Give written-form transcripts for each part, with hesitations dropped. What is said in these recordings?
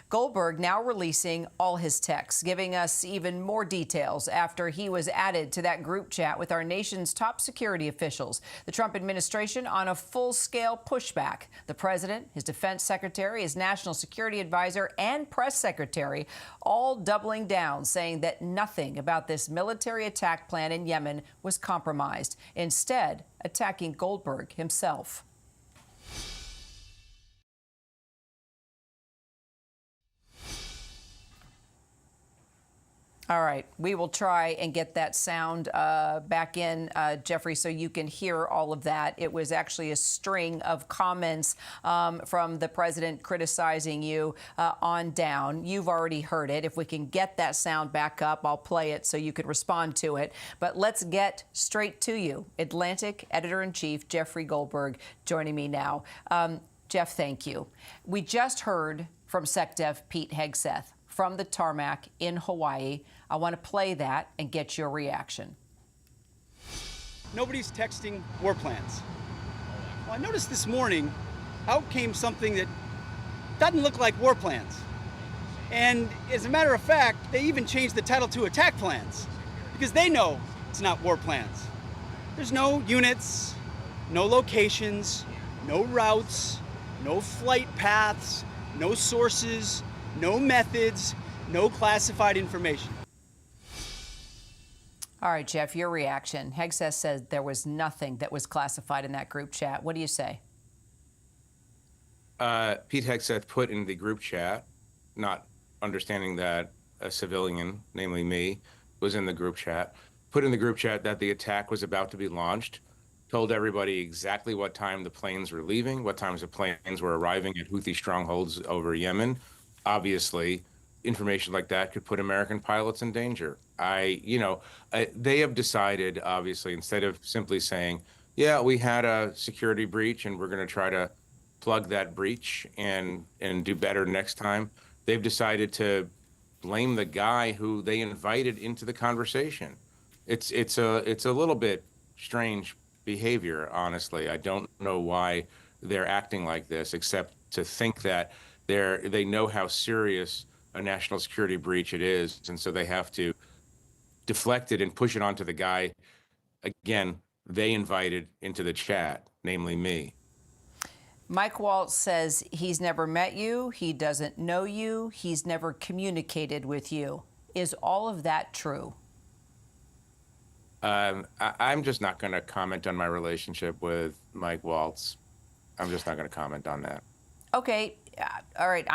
Goldberg now releasing all his texts, giving us even more details after he was added to that group chat with our nation's top security officials. The Trump administration on a full-scale pushback. The president, his defense secretary, his national security advisor, and press secretary all doubling down, saying that nothing about this military attack plan in Yemen was compromised, instead attacking Goldberg himself. All right, we will try and get that sound back in, Jeffrey, so you can hear all of that. It was actually a string of comments from the president criticizing you on down. You've already heard it. If we can get that sound back up, I'll play it so you can respond to it. But let's get straight to you. Atlantic editor-in-chief Jeffrey Goldberg joining me now. Jeff, thank you. We just heard from SecDef Pete Hegseth from the tarmac in Hawaii. I want to play that and get your reaction. Nobody's texting war plans. Well, I noticed this morning out came something that doesn't look like war plans. And as a matter of fact, they even changed the title to attack plans because they know it's not war plans. There's no units, no locations, no routes, no flight paths, no sources, no methods, no classified information. All right, Jeff, your reaction. Hegseth said there was nothing that was classified in that group chat. What do you say? Pete Hegseth put in the group chat, not understanding that a civilian, namely me, was in the group chat, put in the group chat that the attack was about to be launched, told everybody exactly what time the planes were leaving, what times the planes were arriving at Houthi strongholds over Yemen. Obviously, information like that could put American pilots in danger. They have decided, obviously, instead of simply saying, yeah, we had a security breach and we're going to try to plug that breach and do better next time, they've decided to blame the guy who they invited into the conversation. It's a little bit strange behavior, honestly. I don't know why they're acting like this, except to think that they know how serious a national security breach it is, and so they have to deflect it and push it onto the guy, again, they invited into the chat, namely me. Mike Waltz says he's never met you, he doesn't know you, he's never communicated with you. Is all of that true? I'm just not going to comment on my relationship with Mike Waltz. I'm just not going to comment on that. Okay, all right.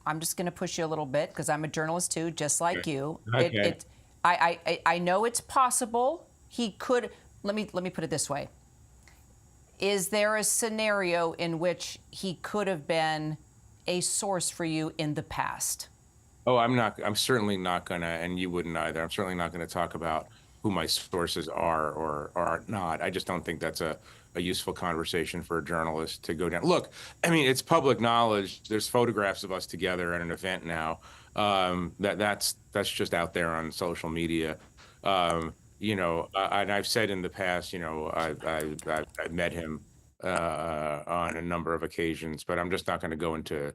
I'm just going to push you a little bit because I'm a journalist too, just like you. Okay. I know it's possible he could. Let me put it this way. Is there a scenario in which he could have been a source for you in the past? Oh, I'm certainly not going to, and you wouldn't either. I'm certainly not going to talk about who my sources are or are not. I just don't think that's a useful conversation for a journalist to go down. Look, I mean, it's public knowledge. There's photographs of us together at an event now. That's just out there on social media. And I've said in the past, I've met him on a number of occasions, but I'm just not going to go into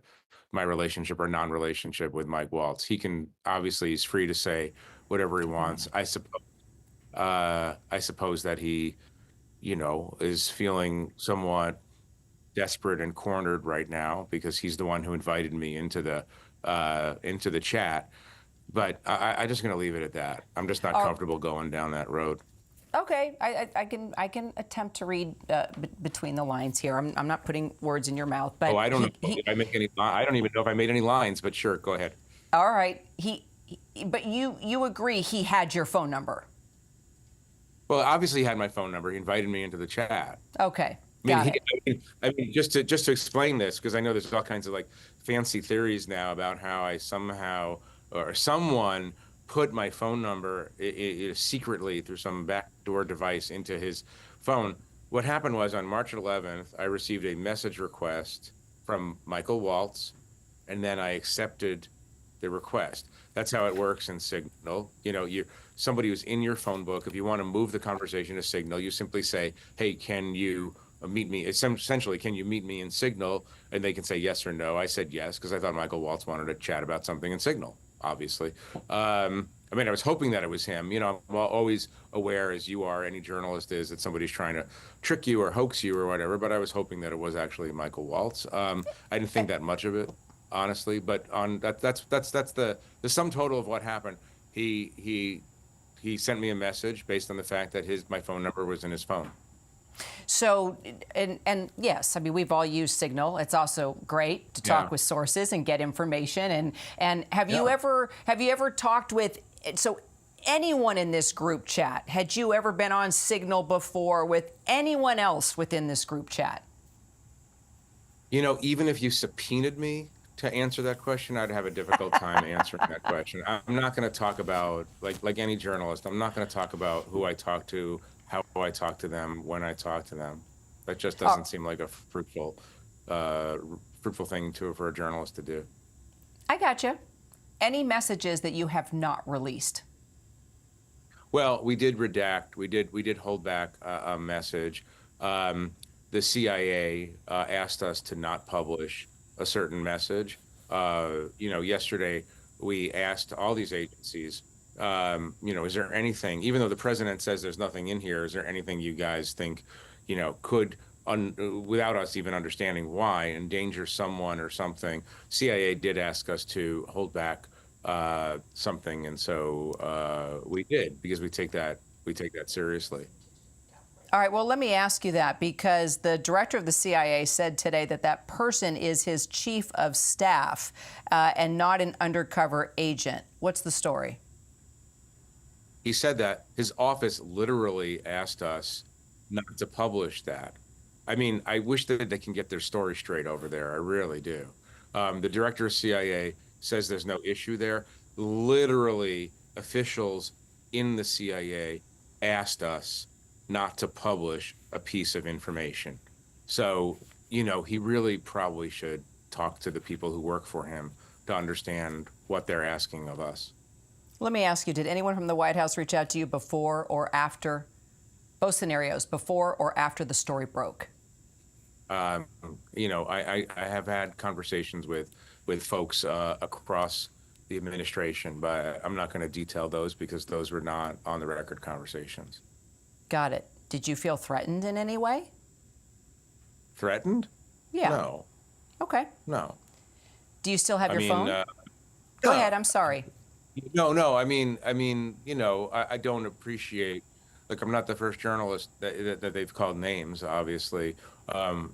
my relationship or non-relationship with Mike Waltz. He's free to say whatever he wants. I suppose that he, is feeling somewhat desperate and cornered right now because he's the one who invited me into the chat. But I'm just going to leave it at that. I'm just not comfortable going down that road. Okay, I can attempt to read between the lines here. I'm not putting words in your mouth, but I don't know if I make any. I don't even know if I made any lines. But sure, go ahead. All right, but you agree he had your phone number? Well, obviously he had my phone number. He invited me into the chat. Okay. I mean, just to explain this, because I know there's all kinds of like fancy theories now about how I somehow or someone put my phone number secretly through some backdoor device into his phone. What happened was on March 11th, I received a message request from Michael Waltz, and then I accepted the request. That's how it works in Signal. Somebody who's in your phone book, if you want to move the conversation to Signal, you simply say, hey, can you meet me. Essentially, can you meet me in Signal? And they can say yes or no. I said yes because I thought Michael Waltz wanted to chat about something in Signal, obviously. I mean, I was hoping that it was him. You know, I'm always aware, as you are, any journalist is, that somebody's trying to trick you or hoax you or whatever. But I was hoping that it was actually Michael Waltz. I didn't think that much of it, honestly. But that's the sum total of what happened. He sent me a message based on the fact that my phone number was in his phone. So, and yes, I mean, we've all used Signal. It's also great to talk with sources and get information. And have you ever talked with, so anyone in this group chat, had you ever been on Signal before with anyone else within this group chat? You know, even if you subpoenaed me to answer that question, I'd have a difficult time answering that question. I'm not going to talk about, like any journalist, I'm not going to talk about who I talk to, how I talk to them, when I talk to them. That just doesn't seem like a fruitful thing for a journalist to do. I gotcha. Any messages that you have not released? Well, we did redact. We did hold back a message. The CIA asked us to not publish a certain message. You know, yesterday we asked all these agencies, you know, is there anything, even though the president says there's nothing in here, is there anything you guys think, you know, could, without us even understanding why, endanger someone or something? CIA did ask us to hold back something, and so we did, because we take that seriously. All right, well, let me ask you that, because the director of the CIA said today that that person is his chief of staff and not an undercover agent. What's the story? He said that his office literally asked us not to publish that. I mean, I wish that they can get their story straight over there. I really do. The director of CIA says there's no issue there. Literally, officials in the CIA asked us not to publish a piece of information. So, you know, he really probably should talk to the people who work for him to understand what they're asking of us. Let me ask you, did anyone from the White House reach out to you before or after, both scenarios, before or after the story broke? You know, I have had conversations with folks across the administration, but I'm not going to detail those because those were not on the record conversations. Got it. Did you feel threatened in any way? Threatened? Yeah. No. Okay. No. Do you still have your phone? Go ahead. I'm sorry. No. I mean, you know, I don't appreciate. Look, I'm not the first journalist that they've called names. Obviously,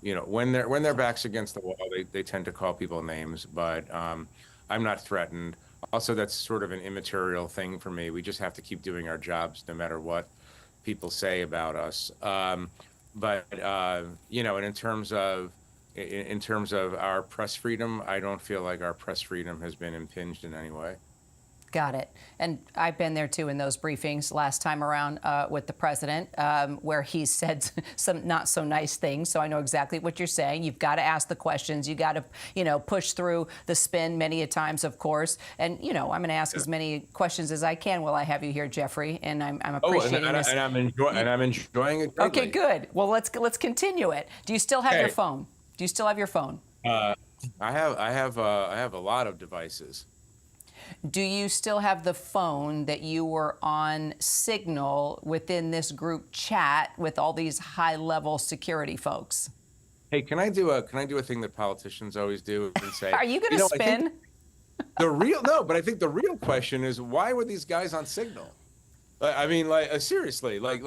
you know, when their backs against the wall, they tend to call people names. But I'm not threatened. Also, that's sort of an immaterial thing for me. We just have to keep doing our jobs, no matter what people say about us. But you know, and in terms of our press freedom, I don't feel like our press freedom has been impinged in any way. Got it. And I've been there, too, in those briefings last time around with the president, where he said some not so nice things. So I know exactly what you're saying. You've got to ask the questions. You got to, you know, push through the spin many a times, of course. And, you know, I'm going to ask as many questions as I can while I have you here, Jeffrey. And I'm appreciating this. And I'm enjoying it greatly. Okay, good. Well, let's continue it. Do you still have your phone? Do you still have your phone? I have a lot of devices. Do you still have the phone that you were on Signal within this group chat with all these high-level security folks? Hey, can I do a thing that politicians always do and say? Are you going to spin? But I think the real question is, why were these guys on Signal? I mean, like seriously, like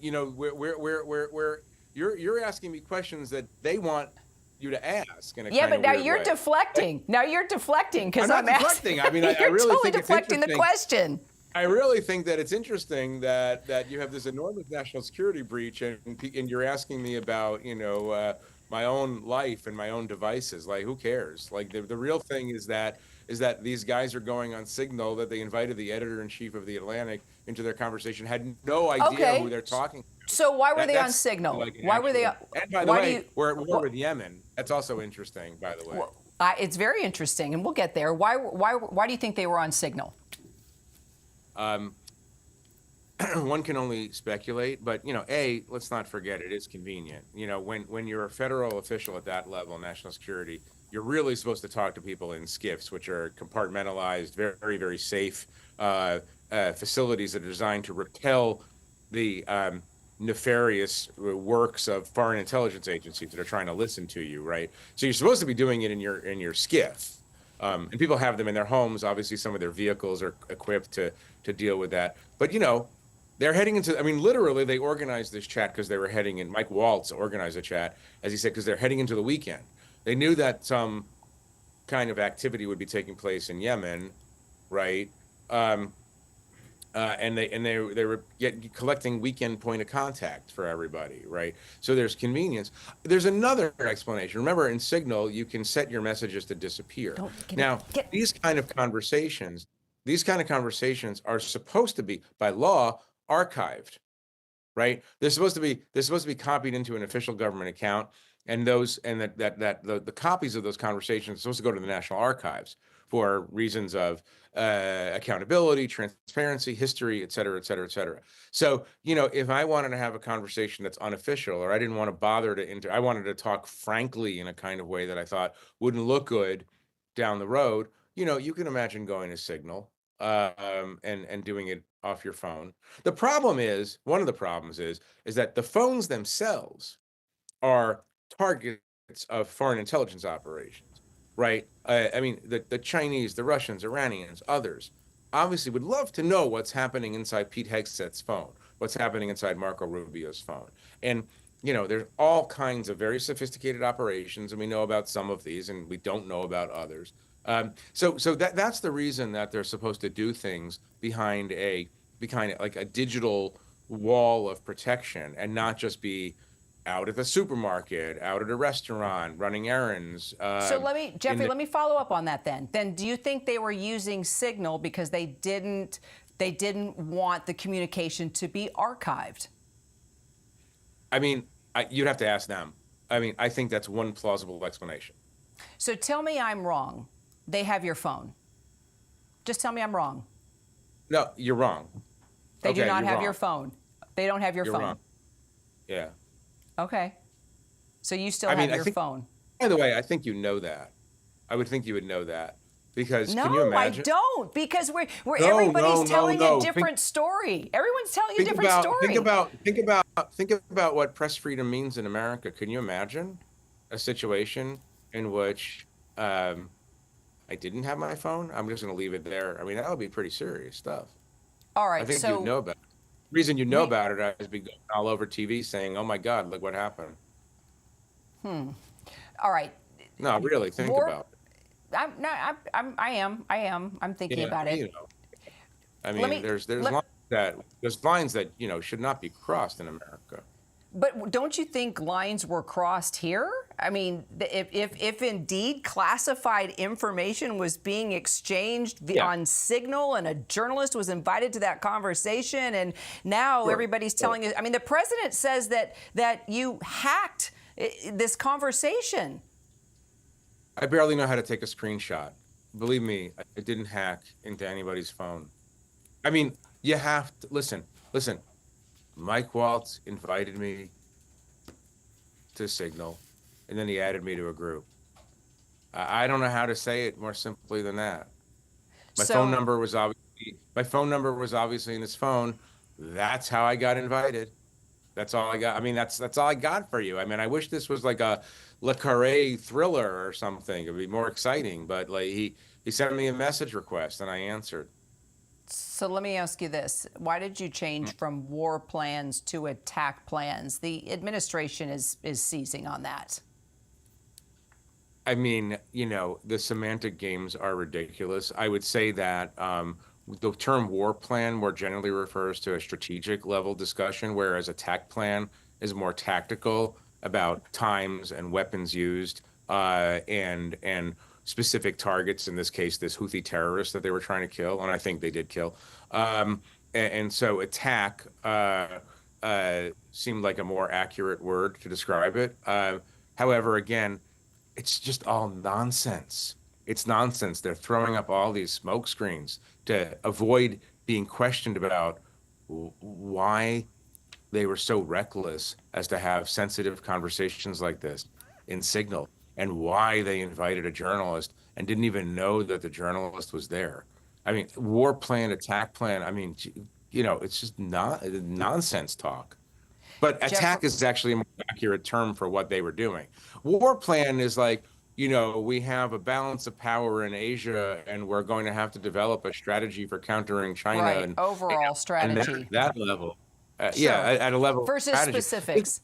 you know, where you're asking me questions that they want you to ask. Yeah, but now you're deflecting. Now you're deflecting because I'm not deflecting. I mean, I really totally think deflecting it's the question. I really think that it's interesting that you have this enormous national security breach, and you're asking me about, you know, my own life and my own devices. Like, who cares? Like, the real thing is that these guys are going on Signal, that they invited the editor-in-chief of The Atlantic into their conversation, had no idea who they're talking to. So why were they on Signal? Why were they? And by the way, we're with Yemen. That's also interesting, by the way. Well, it's very interesting, and we'll get there. Why do you think they were on Signal? one can only speculate, but let's not forget it is convenient. When you're a federal official at that level, national security, you're really supposed to talk to people in SCIFs, which are compartmentalized, very, very safe facilities that are designed to repel the nefarious works of foreign intelligence agencies that are trying to listen to you, right? So you're supposed to be doing it in your SCIF. And people have them in their homes. Obviously, some of their vehicles are equipped to deal with that. But they're heading into. I mean, literally, they organized this chat because they were heading in. Mike Waltz organized a chat, as he said, because they're heading into the weekend. They knew that some kind of activity would be taking place in Yemen, right? And they were collecting weekend point of contact for everybody, right? So there's convenience. There's another explanation. Remember, in Signal, you can set your messages to disappear. These kind of conversations are supposed to be, by law, archived, right? They're supposed to be copied into an official government account, and the copies of those conversations are supposed to go to the National Archives for reasons of accountability, transparency, history, et cetera, et cetera, et cetera. So, if I wanted to have a conversation that's unofficial, or I didn't want to bother I wanted to talk frankly in a kind of way that I thought wouldn't look good down the road, you can imagine going to Signal and doing it off your phone. One of the problems is that the phones themselves are targets of foreign intelligence operations, right? I mean, the Chinese, the Russians, Iranians, others, obviously would love to know what's happening inside Pete Hegseth's phone, what's happening inside Marco Rubio's phone. And, there's all kinds of very sophisticated operations, and we know about some of these, and we don't know about others. So that's the reason that they're supposed to do things behind like a digital wall of protection, and not just be out at the supermarket, out at a restaurant, running errands. So let me follow up on that then. Then do you think they were using Signal because they didn't want the communication to be archived? I mean, you'd have to ask them. I mean, I think that's one plausible explanation. So tell me I'm wrong. They have your phone. Just tell me I'm wrong. No, you're wrong. They do not have your phone. They don't have your phone. Wrong. Yeah. Okay. So you still have your phone. By the way, I think you know that. I would think you would know that, because can you No, I imagine? don't, because everybody's telling a different story. Everyone's telling a different story. Think about what press freedom means in America. Can you imagine a situation in which I didn't have my phone? I'm just going to leave it there. I mean, that would be pretty serious stuff. All right. I think you'd know about it. The reason you know about it is because all over TV saying, "Oh my God, look what happened." All right. No, really, think about it. I'm thinking about it. I mean, there's lines that should not be crossed in America. But don't you think lines were crossed here? I mean, if indeed classified information was being exchanged on Signal, and a journalist was invited to that conversation, and now everybody's telling us. I mean, the president says that you hacked this conversation. I barely know how to take a screenshot. Believe me, I didn't hack into anybody's phone. I mean, you have to listen. Mike Waltz invited me to Signal, and then he added me to a group. I don't know how to say it more simply than that. My phone number was obviously in his phone. That's how I got invited. That's all I got. I mean, that's all I got for you. I mean, I wish this was like a Le Carré thriller or something. It'd be more exciting. But like he sent me a message request, and I answered. So let me ask you this. Why did you change from war plans to attack plans? The administration is seizing on that. I mean, the semantic games are ridiculous. I would say that the term war plan more generally refers to a strategic level discussion, whereas attack plan is more tactical, about times and weapons used, and specific targets, in this case, this Houthi terrorist that they were trying to kill, and I think they did kill. And so attack seemed like a more accurate word to describe it. However, again, it's just all nonsense. It's nonsense. They're throwing up all these smoke screens to avoid being questioned about why they were so reckless as to have sensitive conversations like this in Signal, and why they invited a journalist and didn't even know that the journalist was there. I mean, war plan, attack plan. I mean, it's just not nonsense talk. But attack is actually a more accurate term for what they were doing. War plan is like, we have a balance of power in Asia, and we're going to have to develop a strategy for countering China. Right. And Overall strategy. And that level. Sure. At a level versus of strategy. specifics.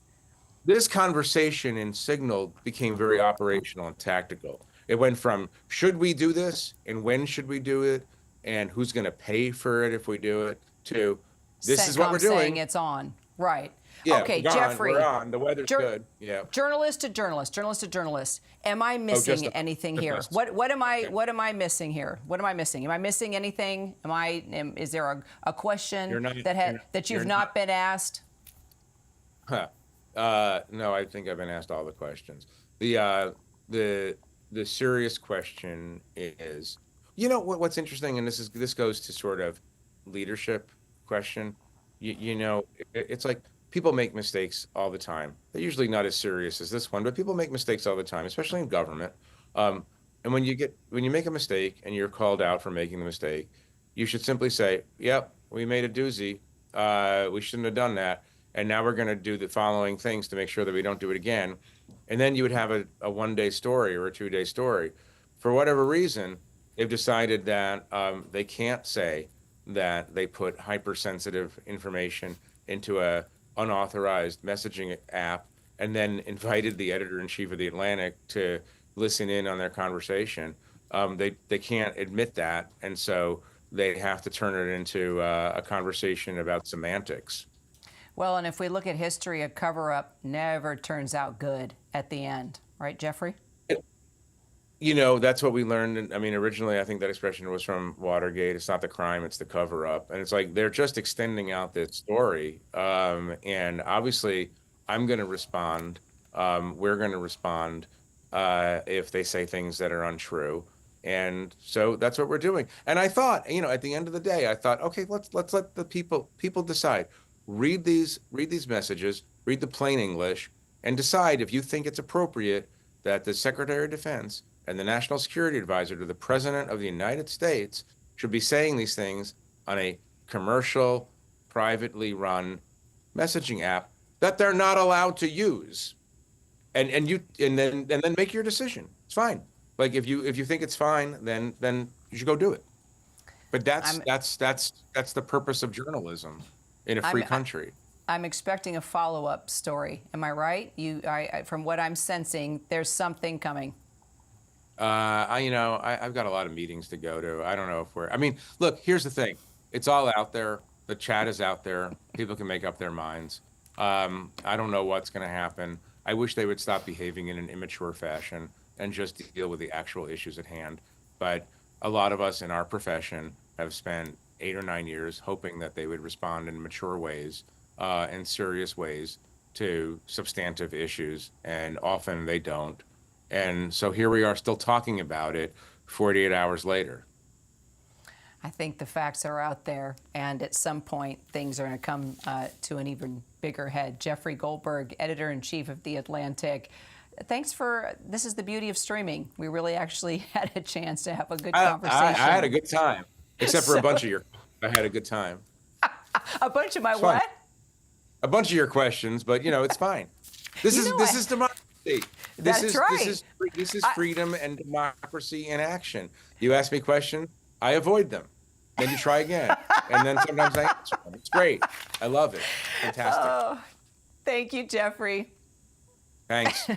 This conversation in Signal became very operational and tactical. It went from, should we do this, and when should we do it, and who's going to pay for it if we do it, to this is what we're doing. Saying it's on. Right. Yeah, okay, Jeffrey. We're on. The weather's good. Yeah. Journalist to journalist. Am I missing anything here? What am I missing here? What am I missing? Am I missing anything? Is there a question that you've not been asked? Huh. No, I think I've been asked all the questions. The serious question is, what's interesting, and this goes to sort of leadership question. It's like, people make mistakes all the time. They're usually not as serious as this one, but people make mistakes all the time, especially in government. And when you make a mistake and you're called out for making the mistake, you should simply say, "Yep, we made a doozy. We shouldn't have done that. And now we're going to do the following things to make sure that we don't do it again." And then you would have a one-day story or a two-day story. For whatever reason, they've decided that they can't say that they put hypersensitive information into a unauthorized messaging app and then invited the editor-in-chief of The Atlantic to listen in on their conversation. They can't admit that, and so they have to turn it into a conversation about semantics. Well, and if we look at history, a cover-up never turns out good at the end, right, Jeffrey? That's what we learned. I mean, originally, I think that expression was from Watergate. It's not the crime, it's the cover-up. And it's like, they're just extending out this story. And obviously, I'm going to respond. We're going to respond if they say things that are untrue. And so that's what we're doing. And I thought, at the end of the day, I thought, okay, let's let the people decide. Read these messages, read the plain English, and decide if you think it's appropriate that the Secretary of Defense and the National Security Advisor to the President of the United States should be saying these things on a commercial, privately run messaging app that they're not allowed to use. And then make your decision. It's fine. Like, if you think it's fine, then you should go do it. But that's the purpose of journalism in a free country. I'm expecting a follow-up story. Am I right? From what I'm sensing, there's something coming. I've got a lot of meetings to go to. I don't know if look, here's the thing. It's all out there. The chat is out there. People can make up their minds. I don't know what's going to happen. I wish they would stop behaving in an immature fashion and just deal with the actual issues at hand. But a lot of us in our profession have spent 8 or 9 years hoping that they would respond in mature ways, in serious ways to substantive issues, and often they don't. And so here we are still talking about it 48 hours later. I think the facts are out there, and at some point things are going to come to an even bigger head. Jeffrey Goldberg, editor-in-chief of The Atlantic. This is the beauty of streaming. We really actually had a chance to have a good conversation. I had a good time, except for a bunch of your. I had a good time. A bunch of my what? A bunch of your questions, but it's fine. This is democracy. That's right. This is freedom and democracy in action. You ask me questions, I avoid them. Then you try again, and then sometimes I answer them. It's great. I love it. Fantastic. Oh, thank you, Jeffrey. Thanks.